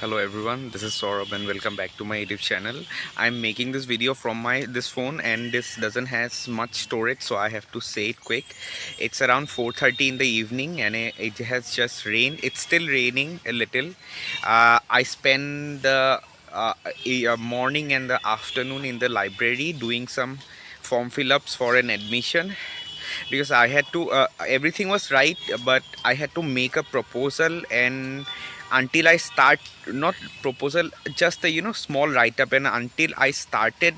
Hello everyone, this is Saurabh and welcome back to my YouTube channel. I'm making this video from my this phone and this doesn't has much storage, so I have to say it quick. It's around 4:30 in the evening and it has just rained. It's still raining a little. I spend the morning and the afternoon in the library doing some form fill-ups for an admission because I had to everything was right, but I had to make a proposal, and until I start, not proposal, just a small write up, and until I started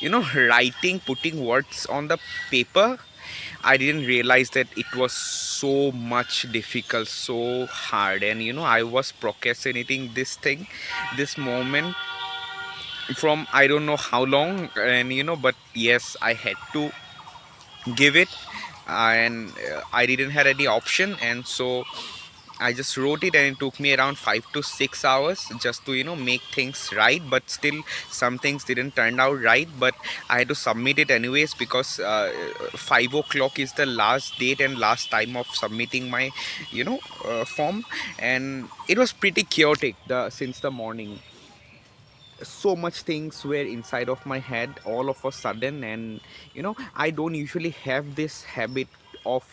writing, putting words on the paper, I didn't realize that it was so much difficult, so hard, and I was procrastinating this moment from I don't know how long, and but yes, I had to give it, and I didn't have any option, and so I just wrote it, and it took me around 5 to 6 hours just to make things right. But still, some things didn't turn out right. But I had to submit it anyways because 5 o'clock is the last date and last time of submitting my form, and it was pretty chaotic since the morning. So much things were inside of my head all of a sudden, and I don't usually have this habit of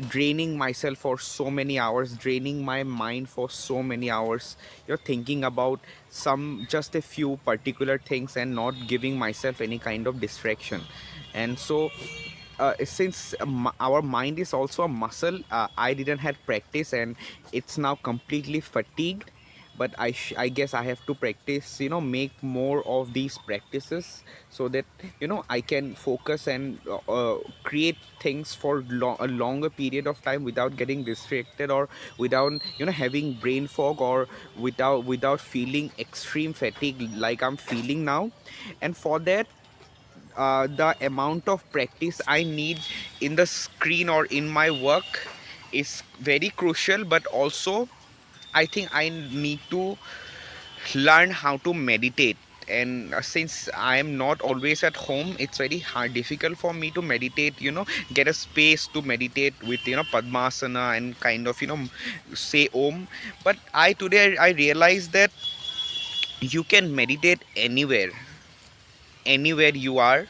draining myself for so many hours, draining my mind for so many hours, thinking about some just a few particular things and not giving myself any kind of distraction. And so since our mind is also a muscle, I didn't have practice and it's now completely fatigued. But I guess I have to practice, make more of these practices so that I can focus and create things for a longer period of time without getting distracted, or without having brain fog, or without feeling extreme fatigue like I'm feeling now. And for that, the amount of practice I need in the screen or in my work is very crucial. But also, I think I need to learn how to meditate. And since I am not always at home, it's very difficult for me to meditate, get a space to meditate with Padmasana and kind of say Om. But I today I realized that you can meditate anywhere you are.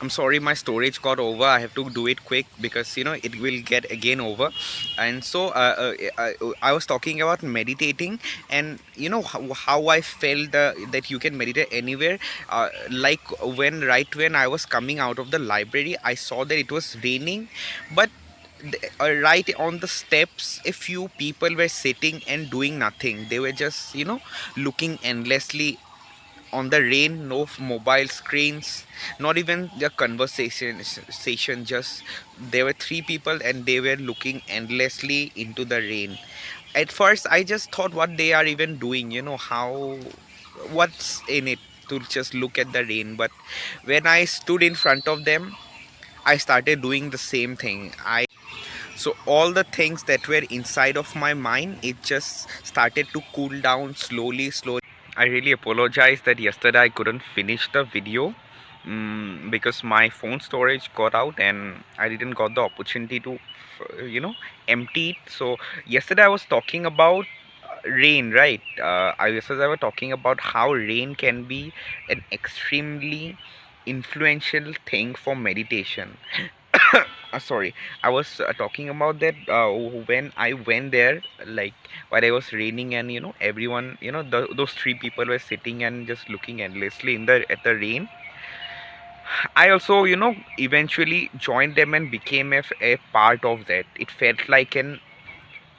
I'm sorry, my storage got over. I have to do it quick because it will get again over. And so I was talking about meditating, and how I felt that you can meditate anywhere. Like when I was coming out of the library, I saw that it was raining, but right on the steps a few people were sitting and doing nothing. They were just looking endlessly on the rain. No mobile screens, not even the conversation station. Just there were three people and they were looking endlessly into the rain. At first I just thought what they are even doing, how, what's in it to just look at the rain. But when I stood in front of them, I started doing the same thing. I So all the things that were inside of my mind, it just started to cool down slowly. I really apologize that yesterday I couldn't finish the video, because my phone storage got out and I didn't got the opportunity to empty it. So yesterday I was talking about rain, right? Yesterday I was talking about how rain can be an extremely influential thing for meditation. Sorry, I was talking about that when I went there, like while it was raining, and everyone, those three people were sitting and just looking endlessly in the at the rain. I also, eventually joined them and became a part of that. It felt like an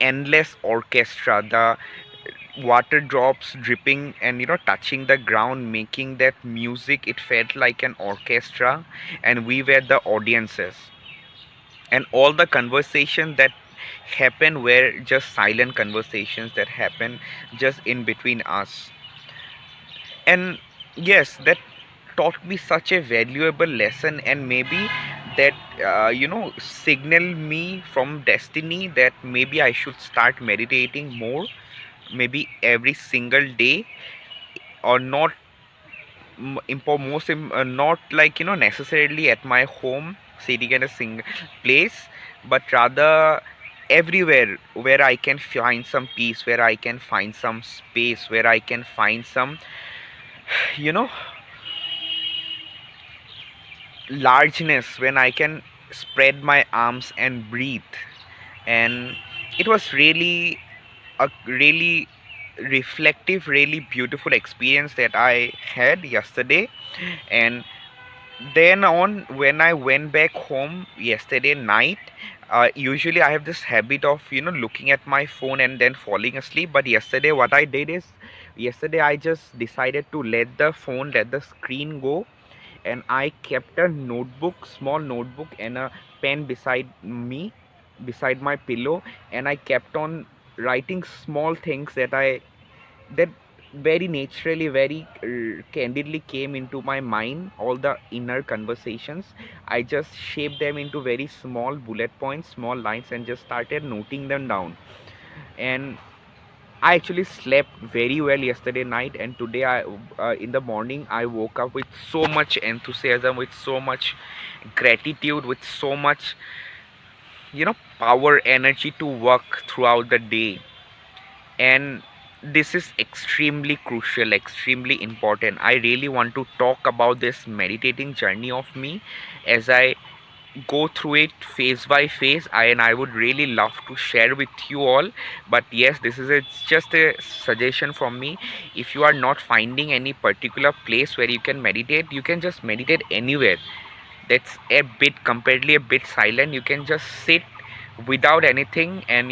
endless orchestra. The water drops dripping and touching the ground, making that music. It felt like an orchestra, and we were the audiences. And all the conversations that happened were just silent conversations that happened just in between us. And yes, that taught me such a valuable lesson, and maybe that signal me from destiny that maybe I should start meditating more, maybe every single day. Or not not like necessarily at my home sitting in a single place, but rather everywhere where I can find some peace, where I can find some space, where I can find some, you know, largeness, when I can spread my arms and breathe. And it was really a really reflective, really beautiful experience that I had yesterday. And then on, when I went back home yesterday night, usually I have this habit of looking at my phone and then falling asleep. But yesterday what I did is, yesterday I just decided to let the phone, let the screen go, and I kept a notebook, small notebook, and a pen beside me, beside my pillow, and I kept on writing small things that very naturally, very candidly came into my mind. All the inner conversations, I just shaped them into very small bullet points, small lines, and just started noting them down. And I actually slept very well yesterday night, and today in the morning, I woke up with so much enthusiasm, with so much gratitude, with so much power, energy to work throughout the day. And this is extremely crucial, extremely important. I really want to talk about this meditating journey of me as I go through it phase by phase. And I would really love to share with you all. But yes, this is just a suggestion from me. If you are not finding any particular place where you can meditate, you can just meditate anywhere that's a bit, comparatively a bit silent. You can just sit without anything and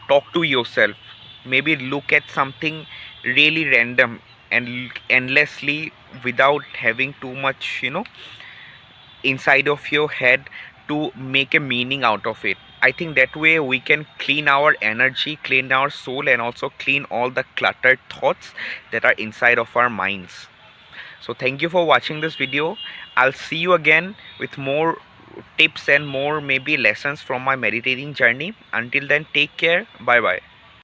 talk to yourself. Maybe look at something really random and endlessly, without having too much inside of your head to make a meaning out of it. I think that way we can clean our energy, clean our soul, and also clean all the cluttered thoughts that are inside of our minds. So thank you for watching this video. I'll see you again with more tips and more maybe lessons from my meditating journey. Until then, take care. Bye bye.